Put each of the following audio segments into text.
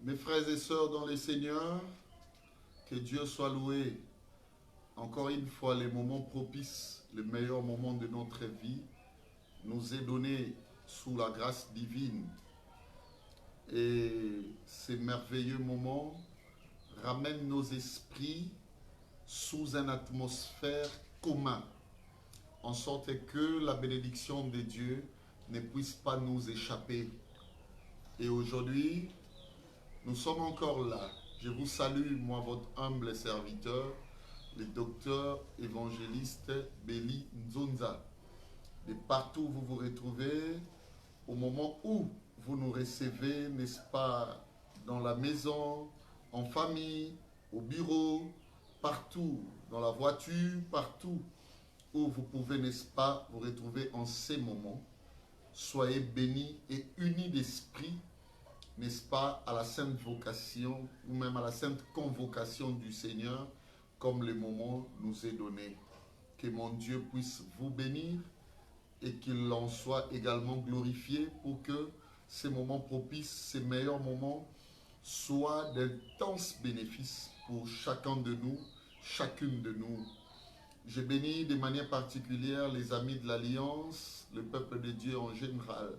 Mes frères et sœurs dans les Seigneurs, que Dieu soit loué. Encore une fois, les moments propices, les meilleurs moments de notre vie, nous est donné sous la grâce divine. Et ces merveilleux moments ramènent nos esprits sous une atmosphère commune, en sorte que la bénédiction de Dieu ne puisse pas nous échapper. Et aujourd'hui, nous sommes encore là. Je vous salue, moi, votre humble serviteur, le docteur évangéliste Béli Nzonza. De partout où vous vous retrouvez, au moment où vous nous recevez, n'est-ce pas, dans la maison, en famille, au bureau, partout, dans la voiture, partout où vous pouvez, n'est-ce pas, vous retrouver en ces moments. Soyez bénis et unis d'esprit, n'est-ce pas, à la sainte vocation ou même à la sainte convocation du Seigneur, comme le moment nous est donné. Que mon Dieu puisse vous bénir et qu'il en soit également glorifié pour que ces moments propices, ces meilleurs moments, soient d'intenses bénéfices pour chacun de nous, chacune de nous. Je bénis de manière particulière les amis de l'Alliance, le peuple de Dieu en général.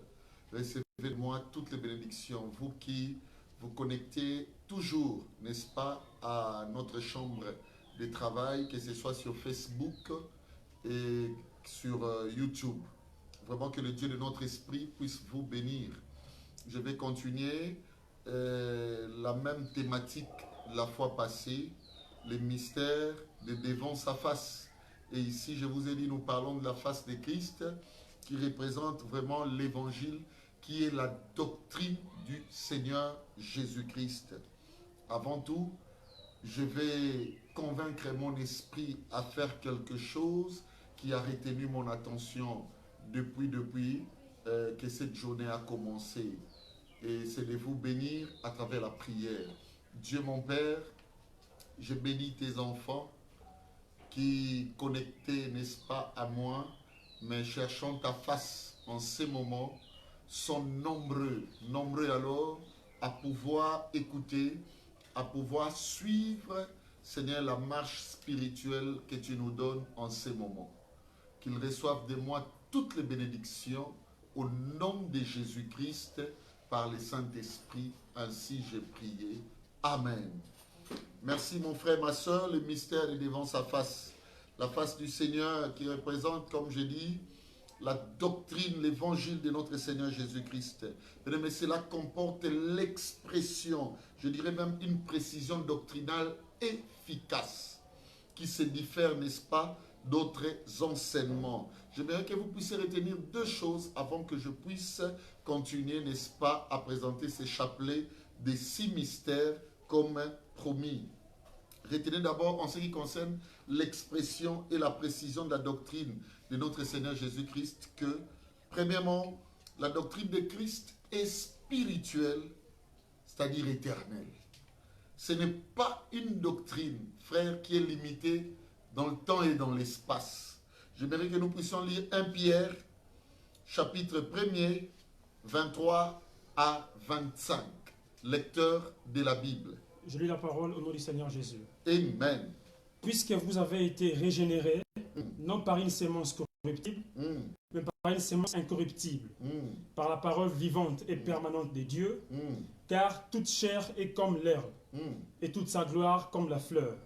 Recevez de moi toutes les bénédictions, vous qui vous connectez toujours, n'est-ce pas, à notre chambre de travail, que ce soit sur Facebook et sur YouTube. Vraiment que le Dieu de notre esprit puisse vous bénir. Je vais continuer la même thématique la fois passée, les mystères de devant sa face. Et ici, je vous ai dit, nous parlons de la face de Christ qui représente vraiment l'évangile, qui est la doctrine du Seigneur Jésus-Christ. Avant tout, je vais convaincre mon esprit à faire quelque chose qui a retenu mon attention depuis que cette journée a commencé. Et c'est de vous bénir à travers la prière. Dieu mon Père, je bénis tes enfants qui, connectés, n'est-ce pas, à moi, mais cherchant ta face en ces moments, sont nombreux alors à pouvoir écouter, à pouvoir suivre, Seigneur, la marche spirituelle que tu nous donnes en ces moments. Qu'ils reçoivent de moi toutes les bénédictions au nom de Jésus-Christ par le Saint-Esprit. Ainsi j'ai prié. Amen. Merci mon frère, ma soeur. Le mystère est devant sa face. La face du Seigneur qui représente, comme je dis, la doctrine, l'évangile de notre Seigneur Jésus-Christ. Mais cela comporte l'expression, je dirais même une précision doctrinale efficace qui se diffère, n'est-ce pas, d'autres enseignements. J'aimerais que vous puissiez retenir deux choses avant que je puisse continuer, n'est-ce pas, à présenter ces chapelets des 6 mystères comme promis. Retenez d'abord en ce qui concerne l'expression et la précision de la doctrine de notre Seigneur Jésus-Christ que, premièrement, la doctrine de Christ est spirituelle, c'est-à-dire éternelle. Ce n'est pas une doctrine, frère, qui est limitée dans le temps et dans l'espace. J'aimerais que nous puissions lire 1 Pierre, chapitre 1er, 23 à 25, lecteur de la Bible. Je lis la parole au nom du Seigneur Jésus. Amen. Puisque vous avez été régénérés, non par une sémence corruptible, mais par une sémence incorruptible, par la parole vivante et permanente de Dieu, car toute chair est comme l'herbe, et toute sa gloire comme la fleur.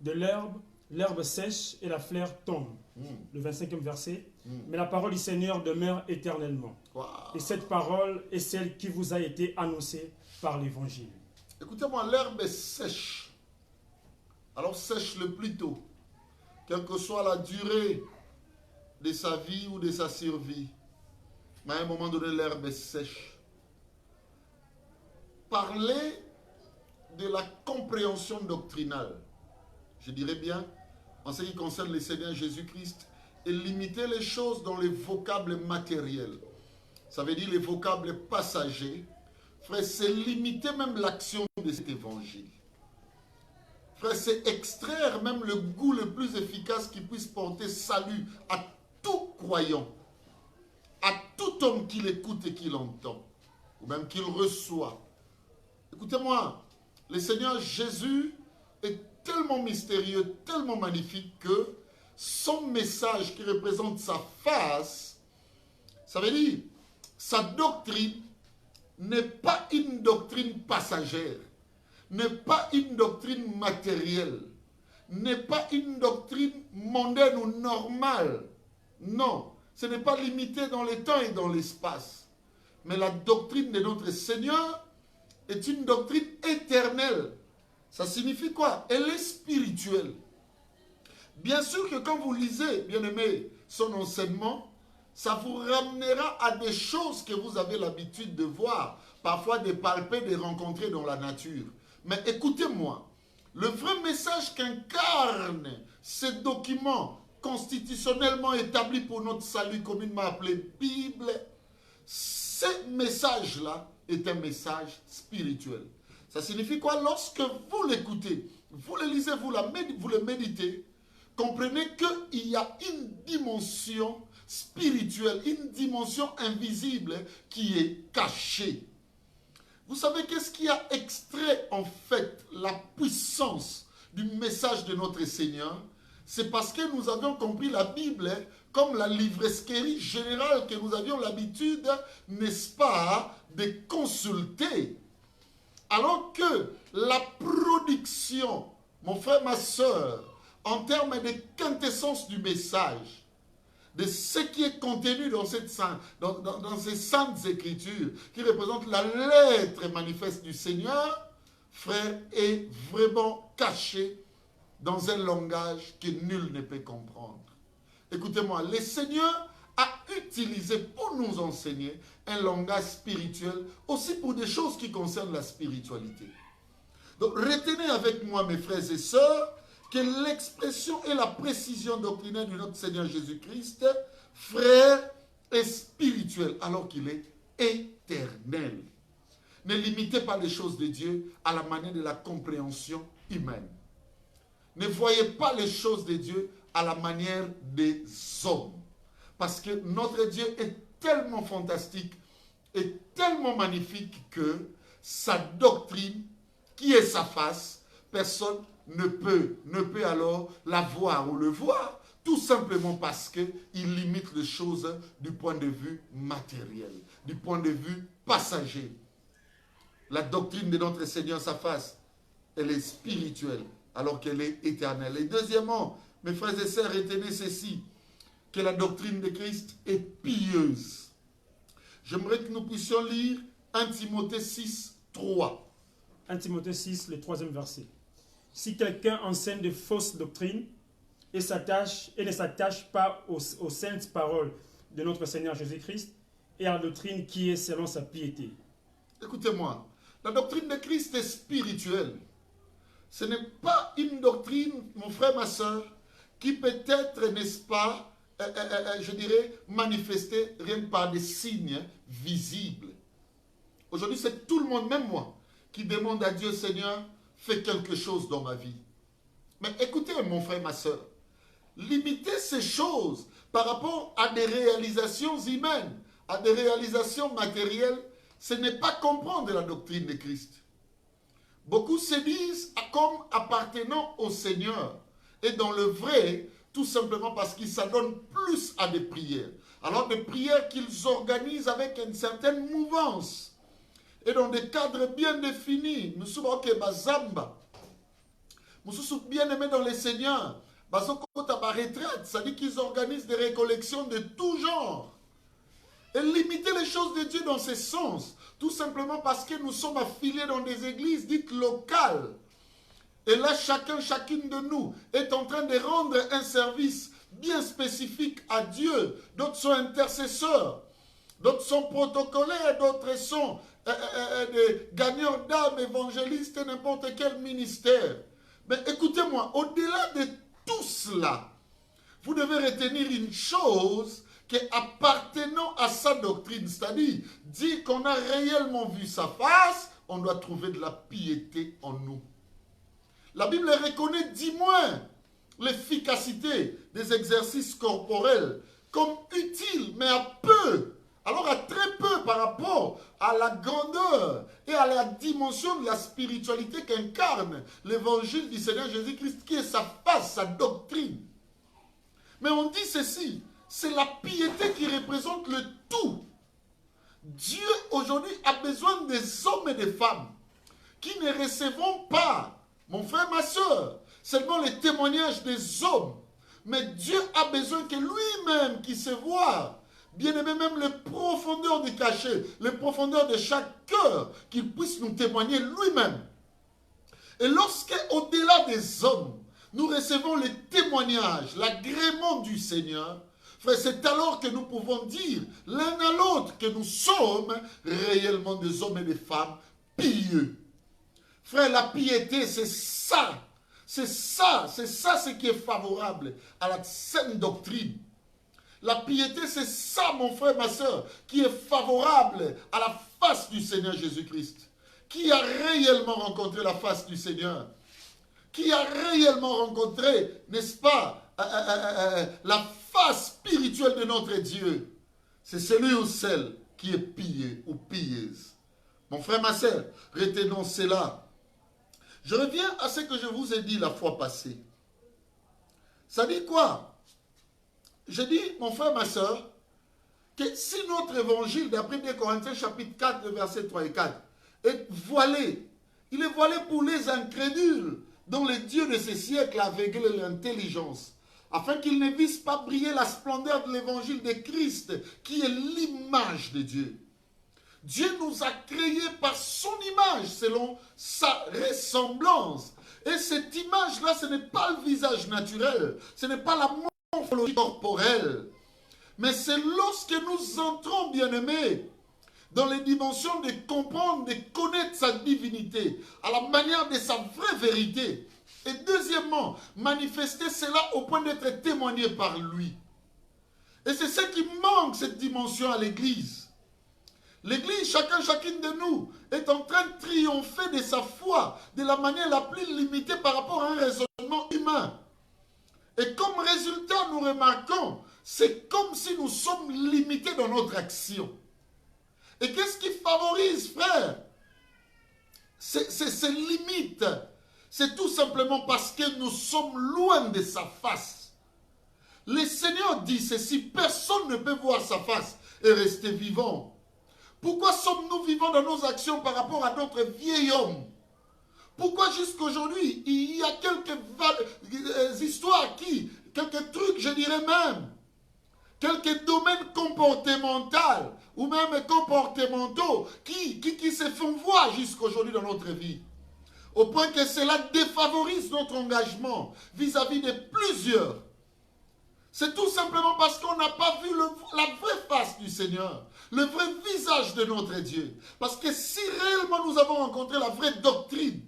De l'herbe sèche et la fleur tombe. Le 25e verset. Mais la parole du Seigneur demeure éternellement. Wow. Et cette parole est celle qui vous a été annoncée par l'Évangile. Écoutez-moi, l'herbe est sèche. Alors sèche-le plus tôt, quelle que soit la durée de sa vie ou de sa survie. Mais à un moment donné, l'herbe est sèche. Parler de la compréhension doctrinale, je dirais bien, en ce qui concerne le Seigneur Jésus-Christ, et limiter les choses dans les vocables matériels. Ça veut dire les vocables passagers. Frère, c'est limiter même l'action de cet évangile. Frère, c'est extraire même le goût le plus efficace qui puisse porter salut à tout croyant, à tout homme qui l'écoute et qui l'entend, ou même qu'il reçoit. Écoutez-moi, le Seigneur Jésus est tellement mystérieux, tellement magnifique que son message qui représente sa face, ça veut dire, sa doctrine n'est pas une doctrine passagère, n'est pas une doctrine matérielle, n'est pas une doctrine mondaine ou normale. Non, ce n'est pas limité dans le temps et dans l'espace. Mais la doctrine de notre Seigneur est une doctrine éternelle. Ça signifie quoi? Elle est spirituelle. Bien sûr que quand vous lisez, bien-aimé, son enseignement, ça vous ramènera à des choses que vous avez l'habitude de voir, parfois de palper, de rencontrer dans la nature. Mais écoutez-moi, le vrai message qu'incarne ce document constitutionnellement établi pour notre salut, communément appelé Bible, ce message-là est un message spirituel. Ça signifie quoi? Lorsque vous l'écoutez, vous le lisez, vous le méditez, comprenez qu'il y a une dimension spirituelle, une dimension invisible qui est cachée. Vous savez qu'est-ce qui a extrait en fait la puissance du message de notre Seigneur? C'est parce que nous avions compris la Bible comme la livresquerie générale que nous avions l'habitude, n'est-ce pas, de consulter. Alors que la production, mon frère, ma soeur, en termes de quintessence du message, de ce qui est contenu dans ces saintes écritures, qui représentent la lettre manifeste du Seigneur, frère, est vraiment caché dans un langage que nul ne peut comprendre. Écoutez-moi, le Seigneur a utilisé pour nous enseigner un langage spirituel, aussi pour des choses qui concernent la spiritualité. Donc retenez avec moi, mes frères et sœurs, que l'expression et la précision doctrinaire de notre Seigneur Jésus-Christ, frère, est spirituel, alors qu'il est éternel. Ne limitez pas les choses de Dieu à la manière de la compréhension humaine. Ne voyez pas les choses de Dieu à la manière des hommes. Parce que notre Dieu est tellement fantastique et tellement magnifique que sa doctrine, qui est sa face, personne ne peut alors la voir ou le voir, tout simplement parce qu'il limite les choses du point de vue matériel, du point de vue passager. La doctrine de notre Seigneur, sa face, elle est spirituelle, alors qu'elle est éternelle. Et deuxièmement, mes frères et sœurs, retenez ceci, que la doctrine de Christ est pieuse. J'aimerais que nous puissions lire 1 Timothée 6, 3. 1 Timothée 6, le 3e verset. Si quelqu'un enseigne de fausses doctrines et ne s'attache pas aux saintes paroles de notre Seigneur Jésus-Christ et à la doctrine qui est selon sa piété. Écoutez-moi, la doctrine de Christ est spirituelle. Ce n'est pas une doctrine, mon frère, ma soeur, qui peut être, n'est-ce pas, je dirais, manifestée rien que par des signes visibles. Aujourd'hui, c'est tout le monde, même moi, qui demande à Dieu, Seigneur, fais quelque chose dans ma vie. Mais écoutez, mon frère, ma soeur, limiter ces choses par rapport à des réalisations humaines, à des réalisations matérielles, ce n'est pas comprendre la doctrine de Christ. Beaucoup se disent comme appartenant au Seigneur. Et dans le vrai, tout simplement parce qu'ils s'adonnent plus à des prières. Alors des prières qu'ils organisent avec une certaine mouvance. Et dans des cadres bien définis. Nous sommes bazamba. Nous sommes bien aimés dans les Seigneurs. Retraite, ça dit qu'ils organisent des récollections de tout genre. Et limiter les choses de Dieu dans ce sens. Tout simplement parce que nous sommes affiliés dans des églises dites locales. Et là, chacune de nous est en train de rendre un service bien spécifique à Dieu. D'autres sont intercesseurs. D'autres sont protocolaires. D'autres sont des gagneurs d'âmes, évangélistes, n'importe quel ministère. Mais écoutez-moi, au-delà de tout cela, vous devez retenir une chose qui est appartenant à sa doctrine, c'est-à-dire, dit qu'on a réellement vu sa face, on doit trouver de la piété en nous. La Bible reconnaît du moins l'efficacité des exercices corporels comme utiles, mais à alors à très peu par rapport à la grandeur et à la dimension de la spiritualité qu'incarne l'évangile du Seigneur Jésus-Christ, qui est sa face, sa doctrine. Mais on dit ceci, c'est la piété qui représente le tout. Dieu aujourd'hui a besoin des hommes et des femmes qui ne recevront pas, mon frère, ma soeur, seulement les témoignages des hommes. Mais Dieu a besoin que lui-même qui se voit, bien aimé, même les profondeurs du cachet, les profondeurs de chaque cœur, qu'il puisse nous témoigner lui-même. Et lorsque, au-delà des hommes, nous recevons les témoignages, l'agrément du Seigneur, frère, c'est alors que nous pouvons dire l'un à l'autre que nous sommes réellement des hommes et des femmes pieux. Frère, la piété, c'est ça. C'est ça ce qui est favorable à la saine doctrine. La piété, c'est ça, mon frère, ma soeur, qui est favorable à la face du Seigneur Jésus-Christ. Qui a réellement rencontré la face du Seigneur? Qui a réellement rencontré, n'est-ce pas, la face spirituelle de notre Dieu? C'est celui ou celle qui est pillé ou pilleuse. Mon frère, ma soeur, retenons cela. Je reviens à ce que je vous ai dit la fois passée. Ça dit quoi? Je dis, mon frère, ma soeur, que si notre évangile, d'après 2 Corinthiens chapitre 4, versets 3 et 4, est voilé, il est voilé pour les incrédules, dont le Dieu de ce siècle a aveuglé l'intelligence, afin qu'ils ne vissent pas briller la splendeur de l'évangile de Christ, qui est l'image de Dieu. Dieu nous a créés par son image, selon sa ressemblance. Et cette image-là, ce n'est pas le visage naturel, ce n'est pas la morphologie corporelle, mais c'est lorsque nous entrons, bien-aimés, dans les dimensions de comprendre, de connaître sa divinité, à la manière de sa vraie vérité. Et deuxièmement, manifester cela au point d'être témoigné par lui. Et c'est ce qui manque, cette dimension à l'Église. L'Église, chacune de nous, est en train de triompher de sa foi de la manière la plus limitée par rapport à un raisonnement humain. Et comme résultat, nous remarquons, c'est comme si nous sommes limités dans notre action. Et qu'est-ce qui favorise, frère, ces limites? C'est tout simplement parce que nous sommes loin de sa face. Le Seigneur dit ceci, personne ne peut voir sa face et rester vivant. Pourquoi sommes-nous vivants dans nos actions par rapport à d'autres vieils hommes? Pourquoi jusqu'aujourd'hui, il y a quelques histoires quelques trucs, je dirais même, quelques domaines comportementaux ou même comportementaux qui se font voir jusqu'aujourd'hui dans notre vie. Au point que cela défavorise notre engagement vis-à-vis de plusieurs. C'est tout simplement parce qu'on n'a pas vu la vraie face du Seigneur, le vrai visage de notre Dieu. Parce que si réellement nous avons rencontré la vraie doctrine,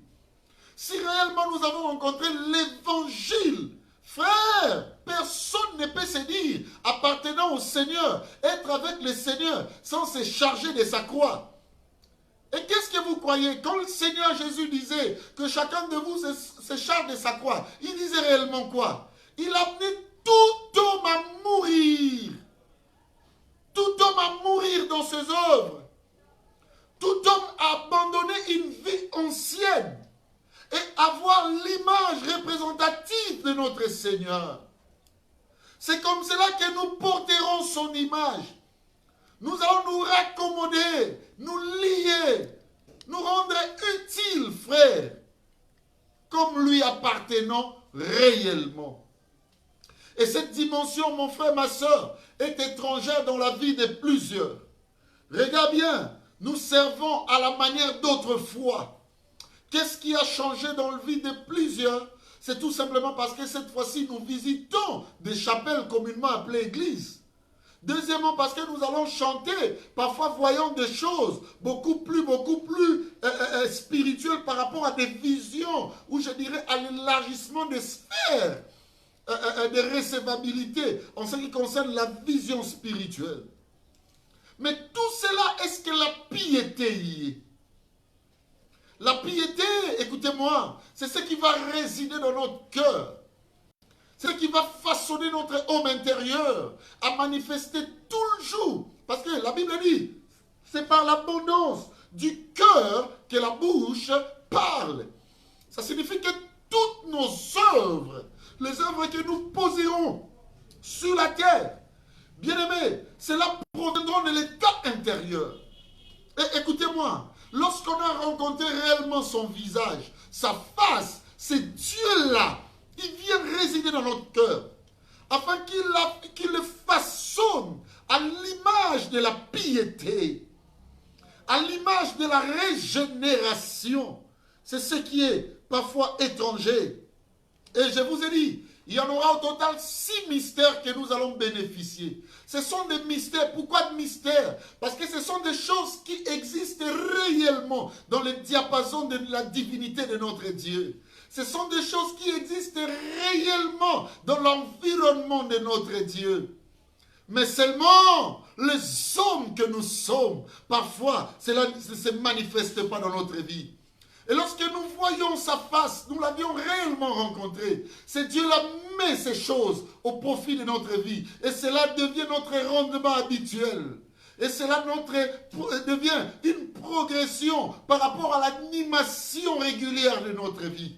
si réellement nous avons rencontré l'évangile, frère, personne ne peut se dire, appartenant au Seigneur, être avec le Seigneur, sans se charger de sa croix. Et qu'est-ce que vous croyez? Quand le Seigneur Jésus disait que chacun de vous se charge de sa croix, il disait réellement quoi? Il amenait tout homme à mourir. Tout homme à mourir dans ses œuvres. Tout homme à abandonner une vie ancienne et avoir l'image représentative de notre Seigneur. C'est comme cela que nous porterons son image. Nous allons nous raccommoder, nous lier, nous rendre utiles, frères, comme lui appartenant réellement. Et cette dimension, mon frère, ma soeur, est étrangère dans la vie de plusieurs. Regarde bien, nous servons à la manière d'autrefois. Qu'est-ce qui a changé dans la vie de plusieurs? C'est tout simplement parce que cette fois-ci, nous visitons des chapelles communément appelées églises. Deuxièmement, parce que nous allons chanter, parfois voyant des choses beaucoup plus spirituelles par rapport à des visions, ou je dirais à l'élargissement des sphères de recevabilité en ce qui concerne la vision spirituelle. Mais tout cela, est-ce que la piété y est? La piété, écoutez-moi, c'est ce qui va résider dans notre cœur. C'est ce qui va façonner notre homme intérieur à manifester toujours Parce que la Bible dit, c'est par l'abondance du cœur que la bouche parle. Ça signifie que toutes nos œuvres, les œuvres que nous poserons sur la terre, bien-aimés, cela proviendra de l'état intérieur. Et écoutez-moi, lorsqu'on a rencontré réellement son visage, sa face, c'est Dieu-là, il vient résider dans notre cœur, afin qu'il le façonne à l'image de la piété, à l'image de la régénération. C'est ce qui est parfois étranger. Et je vous ai dit, il y en aura au total 6 mystères que nous allons bénéficier. Ce sont des mystères. Pourquoi des mystères? Parce que ce sont des choses qui existent réellement dans le diapason de la divinité de notre Dieu. Ce sont des choses qui existent réellement dans l'environnement de notre Dieu. Mais seulement les hommes que nous sommes, parfois, cela ne se manifeste pas dans notre vie. Et lorsque nous voyons sa face, nous l'avions réellement rencontré. C'est Dieu qui met ces choses au profit de notre vie. Et cela devient notre rendement habituel. Et cela devient une progression par rapport à l'animation régulière de notre vie.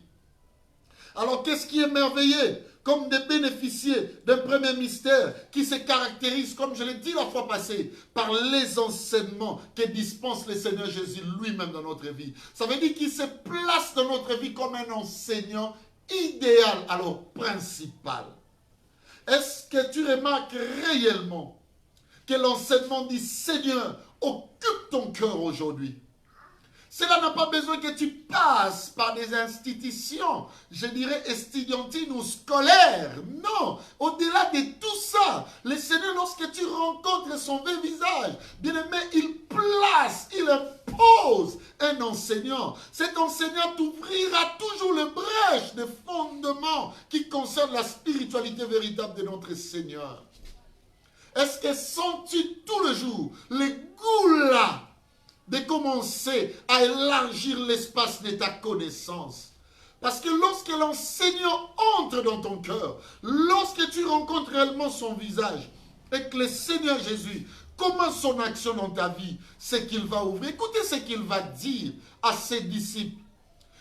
Alors qu'est-ce qui est merveilleux? Comme de bénéficier d'un premier mystère qui se caractérise, comme je l'ai dit la fois passée, par les enseignements que dispense le Seigneur Jésus lui-même dans notre vie. Ça veut dire qu'il se place dans notre vie comme un enseignant idéal, alors principal. Est-ce que tu remarques réellement que l'enseignement du Seigneur occupe ton cœur aujourd'hui? Cela n'a pas besoin que tu passes par des institutions, je dirais estudiantines ou scolaires. Non, au-delà de tout ça, le Seigneur, lorsque tu rencontres son vrai visage, bien aimé, il place, il impose un enseignant. Cet enseignant t'ouvrira toujours le brèche de fondements qui concernent la spiritualité véritable de notre Seigneur. Est-ce que sens-tu tout le jour le goût là de commencer à élargir l'espace de ta connaissance? Parce que lorsque l'enseignant entre dans ton cœur, lorsque tu rencontres réellement son visage, et que le Seigneur Jésus commence son action dans ta vie, c'est qu'il va ouvrir. Écoutez ce qu'il va dire à ses disciples.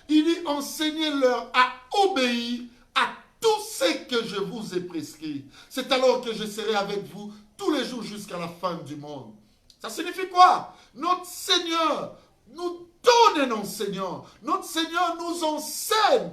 Il dit, enseignez-leur à obéir à tout ce que je vous ai prescrit. C'est alors que je serai avec vous tous les jours jusqu'à la fin du monde. Ça signifie quoi? Notre Seigneur nous donne un enseignant. Notre Seigneur nous enseigne.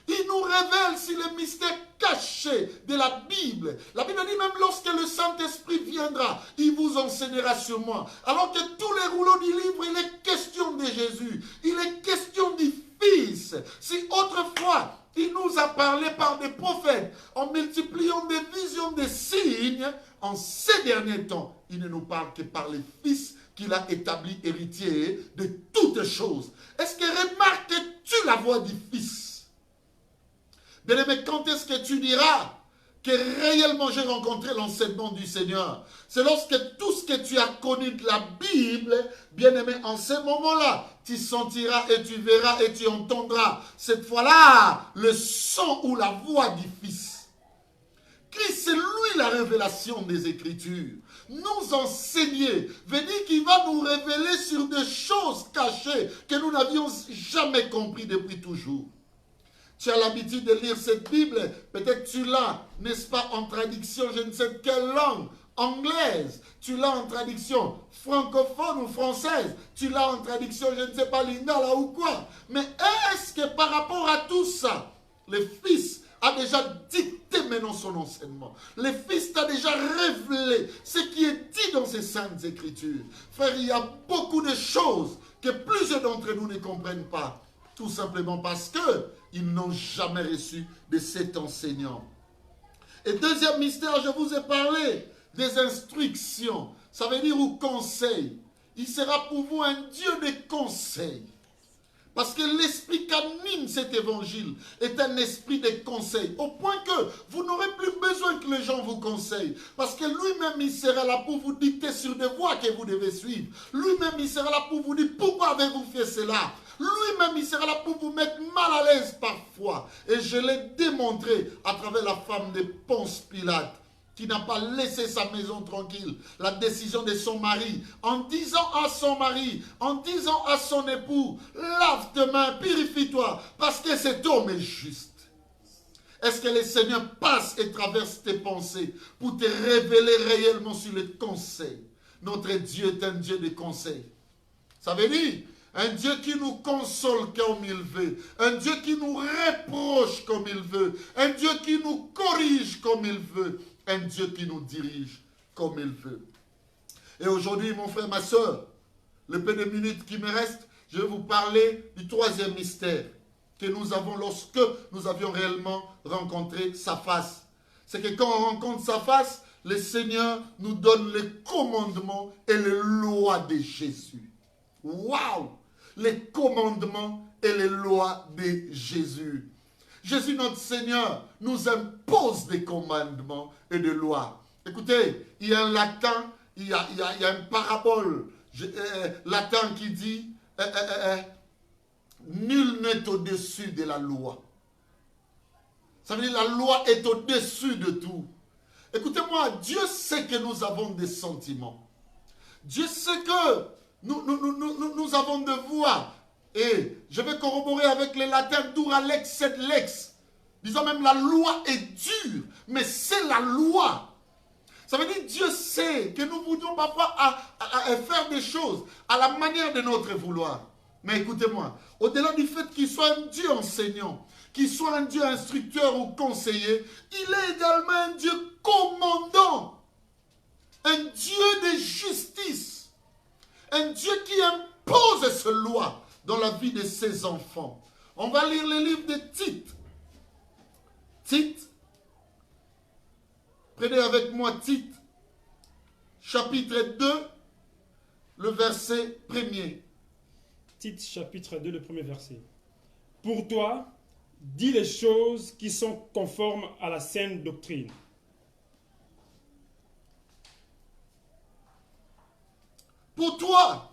Il nous révèle si les mystères cachés de la Bible. La Bible dit même lorsque le Saint-Esprit viendra, il vous enseignera sur moi. Alors que tous les rouleaux du livre, il est question de Jésus. Il est question du Fils. Si autrefois, il nous a parlé par des prophètes, en multipliant des visions, des signes, en ces derniers temps, il ne nous parle que par les Fils qu'il a établi héritier de toutes choses. Est-ce que remarques-tu la voix du Fils? Bien-aimé, quand est-ce que tu diras que réellement j'ai rencontré l'enseignement du Seigneur? C'est lorsque tout ce que tu as connu de la Bible, bien-aimé, en ce moment-là, tu sentiras et tu verras et tu entendras cette fois-là le son ou la voix du Fils. Christ, c'est lui la révélation des Écritures. Nous enseigner, veut dire qu'il va nous révéler sur des choses cachées que nous n'avions jamais compris depuis toujours. Tu as l'habitude de lire cette Bible, peut-être tu l'as, n'est-ce pas, en traduction, je ne sais quelle langue, anglaise, tu l'as en traduction francophone ou française, tu l'as en traduction, je ne sais pas, lingala ou quoi. Mais est-ce que par rapport à tout ça, le Fils a déjà dicté maintenant son enseignement? Le Fils t'a déjà révélé ce qui est dit dans ces saintes Écritures. Frère, il y a beaucoup de choses que plusieurs d'entre nous ne comprennent pas. Tout simplement parce qu'ils n'ont jamais reçu de cet enseignant. Et deuxième mystère, je vous ai parlé des instructions. Ça veut dire ou conseil. Il sera pour vous un Dieu de conseil. Parce que l'esprit qu'anime cet évangile est un esprit de conseil. Au point que vous n'aurez plus besoin que les gens vous conseillent. Parce que lui-même, il sera là pour vous dicter sur des voies que vous devez suivre. Lui-même, il sera là pour vous dire pourquoi avez-vous fait cela. Lui-même, il sera là pour vous mettre mal à l'aise parfois. Et je l'ai démontré à travers la femme de Ponce Pilate. qui n'a pas laissé sa maison tranquille, la décision de son mari, en disant à son mari, en disant à son époux, lave tes mains, purifie-toi, parce que cet homme est juste. Est-ce que le Seigneur passe et traverse tes pensées pour te révéler réellement sur le conseil? Notre Dieu est un Dieu de conseil. Ça veut dire un Dieu qui nous console comme il veut, un Dieu qui nous reproche comme il veut, un Dieu qui nous corrige comme il veut, un Dieu qui nous dirige comme il veut. Et aujourd'hui, mon frère, ma soeur, le peu de minutes qui me restent, je vais vous parler du troisième mystère que nous avons lorsque nous avions réellement rencontré sa face. C'est que quand on rencontre sa face, le Seigneur nous donne les commandements et les lois de Jésus. Waouh! Les commandements et les lois de Jésus. Jésus, notre Seigneur, nous impose des commandements et des lois. Écoutez, il y a un latin, il y a une parabole latin qui dit nul n'est au-dessus de la loi. Ça veut dire la loi est au-dessus de tout. Écoutez-moi, Dieu sait que nous avons des sentiments. Dieu sait que nous avons des voix. Et je vais corroborer avec les latins dura lex sed lex. Disons même la loi est dure, mais c'est la loi. Ça veut dire Dieu sait que nous voulions parfois à faire des choses à la manière de notre vouloir. Mais écoutez-moi, au-delà du fait qu'il soit un Dieu enseignant, qu'il soit un Dieu instructeur ou conseiller, il est également un Dieu commandant, un Dieu de justice, un Dieu qui impose ses lois dans la vie de ses enfants. On va lire le livre de Tite. Tite, prenez avec moi Tite, chapitre 2, le verset 1er. Tite, chapitre 2, le premier verset. Pour toi, dis les choses qui sont conformes à la saine doctrine. Pour toi,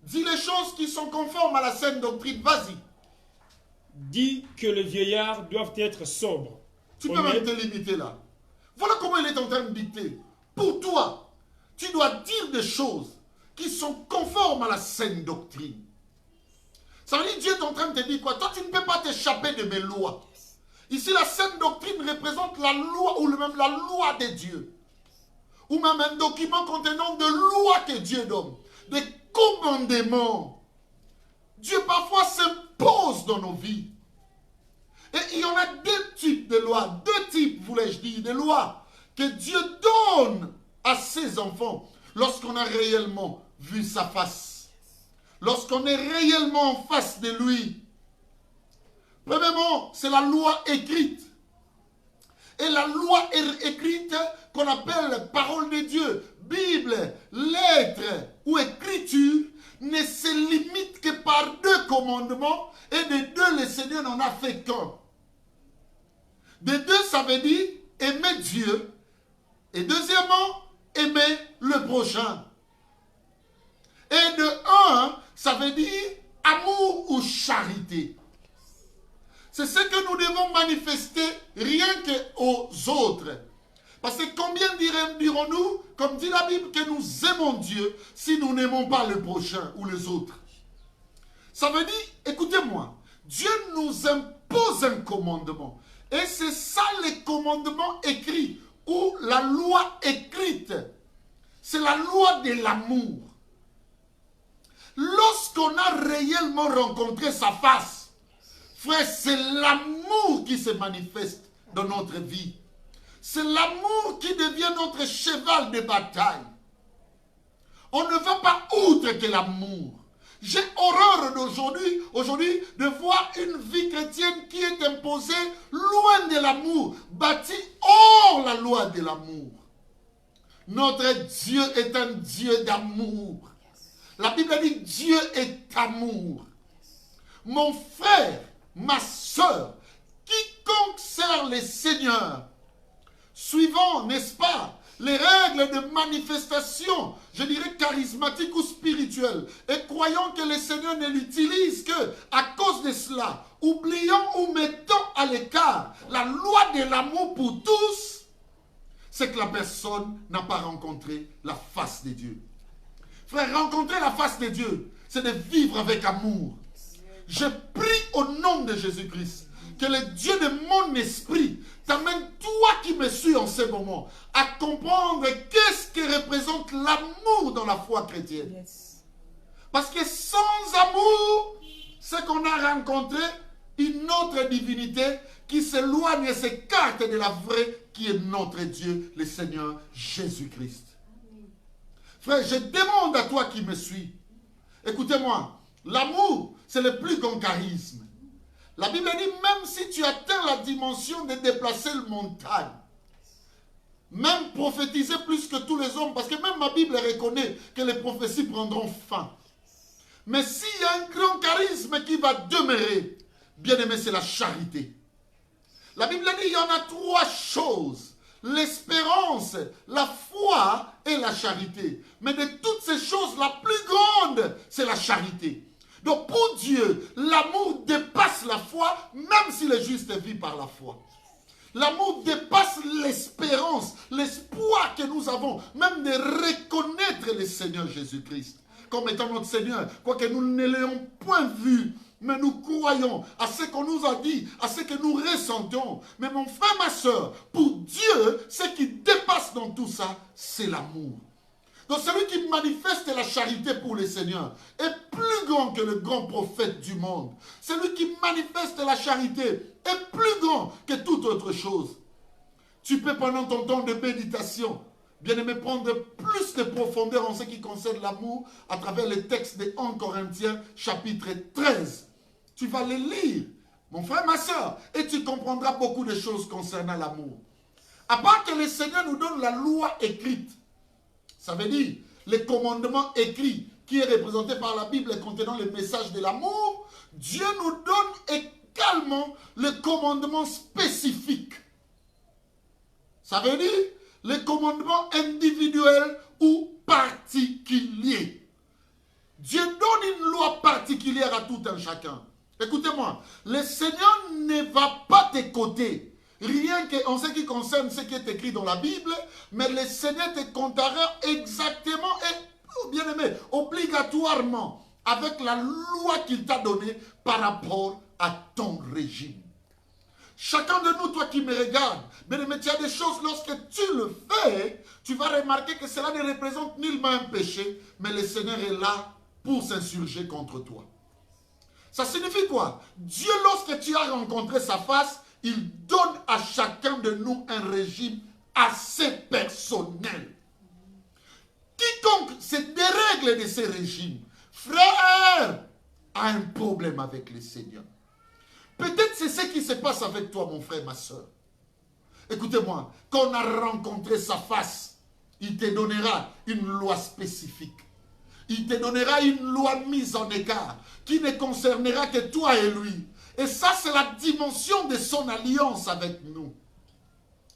dis les choses qui sont conformes à la saine doctrine. Vas-y. Dis que les vieillards doivent être sobres. Tu peux même te limiter là. Voilà comment il est en train de dicter. Pour toi, tu dois dire des choses qui sont conformes à la saine doctrine. Ça veut dire Dieu est en train de te dire quoi? Toi, tu ne peux pas t'échapper de mes lois. Ici, la saine doctrine représente la loi ou même la loi de Dieu. Ou même un document contenant de lois que Dieu donne. Des commandements. Dieu parfois s'impose dans nos vies. Et il y en a deux types de lois. Deux types, voulais-je dire, de lois que Dieu donne à ses enfants lorsqu'on a réellement vu sa face. Lorsqu'on est réellement en face de lui. Premièrement, c'est la loi écrite. Et la loi écrite qu'on appelle parole de Dieu, Bible, lettre ou écriture, ne se limite que par deux commandements. Et des deux, le Seigneur n'en a fait qu'un. Des deux, ça veut dire aimer Dieu. Et deuxièmement, aimer le prochain. Et de un, ça veut dire amour ou charité. C'est ce que nous devons manifester rien qu'aux autres. Parce que combien dirons-nous, comme dit la Bible, que nous aimons Dieu si nous n'aimons pas le prochain ou les autres? Ça veut dire, écoutez-moi, Dieu nous impose un commandement. Et c'est ça les commandements écrits, ou la loi écrite. C'est la loi de l'amour. Lorsqu'on a réellement rencontré sa face, frère, c'est l'amour qui se manifeste dans notre vie. C'est l'amour qui devient notre cheval de bataille. On ne va pas outre que l'amour. J'ai horreur aujourd'hui de voir une vie chrétienne qui est imposée loin de l'amour, bâtie hors la loi de l'amour. Notre Dieu est un Dieu d'amour. La Bible dit Dieu est amour. Mon frère, ma soeur, quiconque sert le Seigneur, suivant, n'est-ce pas, les règles de manifestation, je dirais charismatique ou spirituelle, et croyant que le Seigneur ne l'utilise que à cause de cela, oubliant ou mettant à l'écart la loi de l'amour pour tous, c'est que la personne n'a pas rencontré la face de Dieu. Frère, rencontrer la face de Dieu, c'est de vivre avec amour. Je prie au nom de Jésus-Christ que le Dieu de mon esprit t'amène, toi qui me suis en ce moment, à comprendre qu'est-ce que représente l'amour dans la foi chrétienne. Yes. Parce que sans amour, c'est qu'on a rencontré une autre divinité qui s'éloigne et s'écarte de la vraie qui est notre Dieu, le Seigneur Jésus-Christ. Frère, je demande à toi qui me suis, écoutez-moi, l'amour, c'est le plus grand charisme. La Bible dit, même si tu atteins la dimension de déplacer le montagne, même prophétiser plus que tous les hommes, parce que même ma Bible reconnaît que les prophéties prendront fin. Mais s'il y a un grand charisme qui va demeurer, bien aimé, c'est la charité. La Bible dit, il y en a trois choses. L'espérance, la foi et la charité. Mais de toutes ces choses, la plus grande, c'est la charité. Donc pour Dieu, l'amour dépasse la foi, même si le juste vit par la foi. L'amour dépasse l'espérance, l'espoir que nous avons, même de reconnaître le Seigneur Jésus-Christ comme étant notre Seigneur. Quoique nous ne l'ayons point vu, mais nous croyons à ce qu'on nous a dit, à ce que nous ressentons. Mais mon frère, ma soeur, pour Dieu, ce qui dépasse dans tout ça, c'est l'amour. Donc celui qui manifeste la charité pour le Seigneur est plus grand que le grand prophète du monde. Celui qui manifeste la charité est plus grand que toute autre chose. Tu peux pendant ton temps de méditation, bien aimé, prendre plus de profondeur en ce qui concerne l'amour à travers les textes de 1 Corinthiens chapitre 13. Tu vas les lire, mon frère, ma soeur, et tu comprendras beaucoup de choses concernant l'amour. À part que le Seigneur nous donne la loi écrite, ça veut dire les commandements écrits qui est représenté par la Bible contenant le message de l'amour, Dieu nous donne également le commandement spécifique. Ça veut dire les commandements individuels ou particuliers. Dieu donne une loi particulière à tout un chacun. Écoutez-moi, le Seigneur ne va pas t'écouter. Rien qu'en ce qui concerne ce qui est écrit dans la Bible, mais le Seigneur te comptera exactement et, bien aimé, obligatoirement avec la loi qu'il t'a donnée par rapport à ton régime. Chacun de nous, toi qui me regardes, bien aimé, tu as des choses, lorsque tu le fais, tu vas remarquer que cela ne représente nullement un péché, mais le Seigneur est là pour s'insurger contre toi. Ça signifie quoi? Dieu, lorsque tu as rencontré sa face, il donne à chacun de nous un régime assez personnel. Quiconque se dérègle de ce régime, frère, a un problème avec le Seigneur. Peut-être c'est ce qui se passe avec toi, mon frère, ma soeur. Écoutez-moi, quand on a rencontré sa face, il te donnera une loi spécifique. Il te donnera une loi mise en écart qui ne concernera que toi et lui. Et ça, c'est la dimension de son alliance avec nous.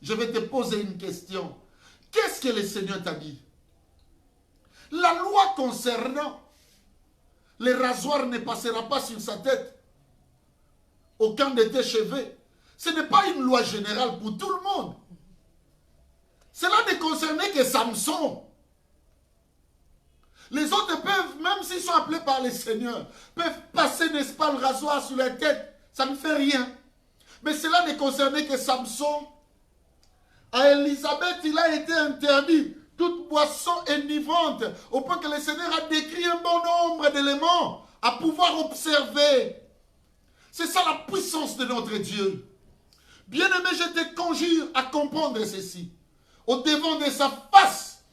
Je vais te poser une question. Qu'est-ce que le Seigneur t'a dit? La loi concernant les rasoirs ne passera pas sur sa tête. Aucun de tes cheveux. Ce n'est pas une loi générale pour tout le monde. Cela ne concernait que Samson. Les autres peuvent, même s'ils sont appelés par le Seigneur, peuvent passer, n'est-ce pas, le rasoir sur la tête. Ça ne fait rien. Mais cela ne concernait que Samson. À Élisabeth, il a été interdit toute boisson enivrante, au point que le Seigneur a décrit un bon nombre d'éléments à pouvoir observer. C'est ça la puissance de notre Dieu. Bien-aimé, je te conjure à comprendre ceci. Au devant de sa face,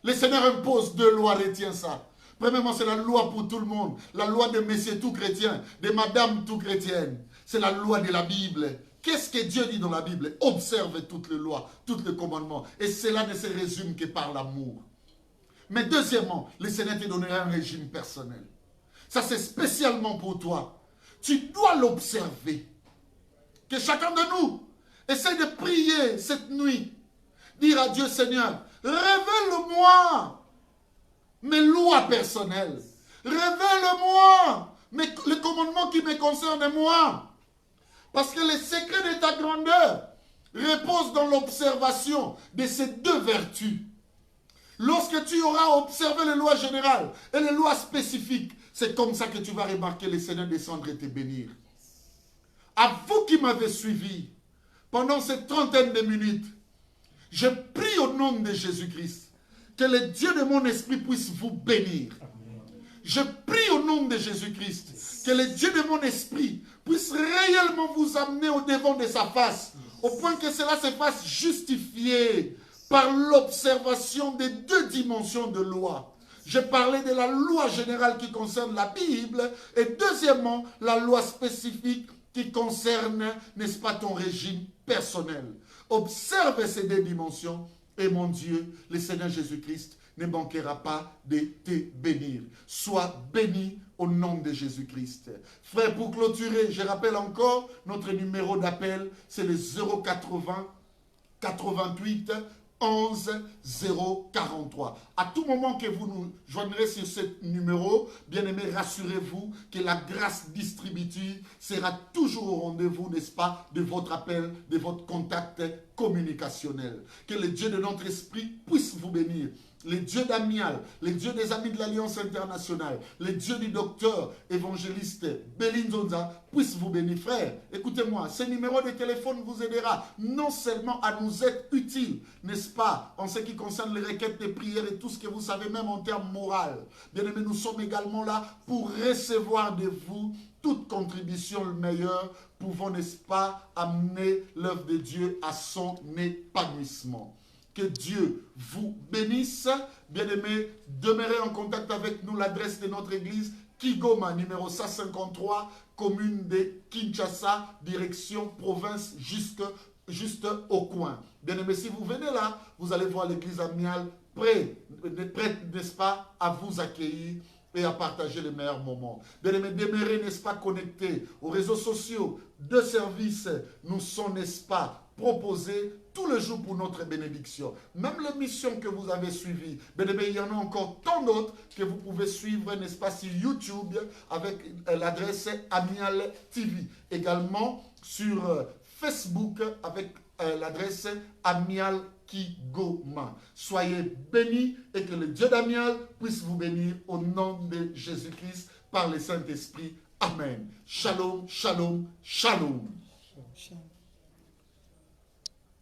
le Seigneur impose deux lois, retiens ça. Premièrement, c'est la loi pour tout le monde. La loi de messieurs tout chrétiens, de madame tout chrétienne. C'est la loi de la Bible. Qu'est-ce que Dieu dit dans la Bible? Observe toutes les lois, tous les commandements. Et cela ne se résume que par l'amour. Mais deuxièmement, le Seigneur te donnera un régime personnel. Ça, c'est spécialement pour toi. Tu dois l'observer. Que chacun de nous essaie de prier cette nuit. Dire à Dieu, Seigneur, révèle-moi mes lois personnelles. Révèle-moi les commandements qui me concernent moi. Parce que le secret de ta grandeur repose dans l'observation de ces deux vertus. Lorsque tu auras observé les lois générales et les lois spécifiques, c'est comme ça que tu vas remarquer le Seigneur descendre et te bénir. À vous qui m'avez suivi pendant cette trentaine de minutes, je prie au nom de Jésus-Christ que le Dieu de mon esprit puisse vous bénir. Je prie au nom de Jésus-Christ que le Dieu de mon esprit puisse réellement vous amener au devant de sa face, au point que cela se fasse justifier par l'observation des deux dimensions de loi. Je parlais de la loi générale qui concerne la Bible et deuxièmement, la loi spécifique qui concerne, n'est-ce pas, ton régime personnel. Observe ces deux dimensions et mon Dieu, le Seigneur Jésus-Christ, ne manquera pas de te bénir. Sois béni au nom de Jésus-Christ. Frère, pour clôturer, je rappelle encore, notre numéro d'appel, c'est le 080 88 11 043. À tout moment que vous nous joindrez sur ce numéro, bien-aimés, rassurez-vous que la grâce distributive sera toujours au rendez-vous, n'est-ce pas, de votre appel, de votre contact communicationnel. Que le Dieu de notre esprit puisse vous bénir. Le Dieu d'Amial, le Dieu des Amis de l'Alliance internationale, le Dieu du docteur évangéliste Belinzonza puisse vous bénir. Frère, écoutez-moi, ce numéro de téléphone vous aidera non seulement à nous être utiles, n'est-ce pas, en ce qui concerne les requêtes de prière et tout ce que vous savez, même en termes moraux. Bien aimés, nous sommes également là pour recevoir de vous toute contribution meilleure, pouvant, n'est-ce pas, amener l'œuvre de Dieu à son épanouissement. Que Dieu vous bénisse. Bien-aimés, demeurez en contact avec nous. L'adresse de notre église, Kigoma, numéro 153, commune de Kinshasa, direction province, juste au coin. Bien-aimés, si vous venez là, vous allez voir l'église Amial prête, n'est-ce pas, à vous accueillir et à partager les meilleurs moments. Bien-aimés, demeurez, n'est-ce pas, connectés aux réseaux sociaux. Deux services nous sont, n'est-ce pas, proposés tous les jours pour notre bénédiction. Même les missions que vous avez suivies, bien-aimés, il y en a encore tant d'autres que vous pouvez suivre, n'est-ce pas, sur YouTube avec l'adresse Amial TV. Également sur Facebook avec l'adresse Amial Kigoma. Soyez bénis et que le Dieu d'Amial puisse vous bénir au nom de Jésus-Christ par le Saint-Esprit. Amen. Shalom, shalom, shalom. Shalom.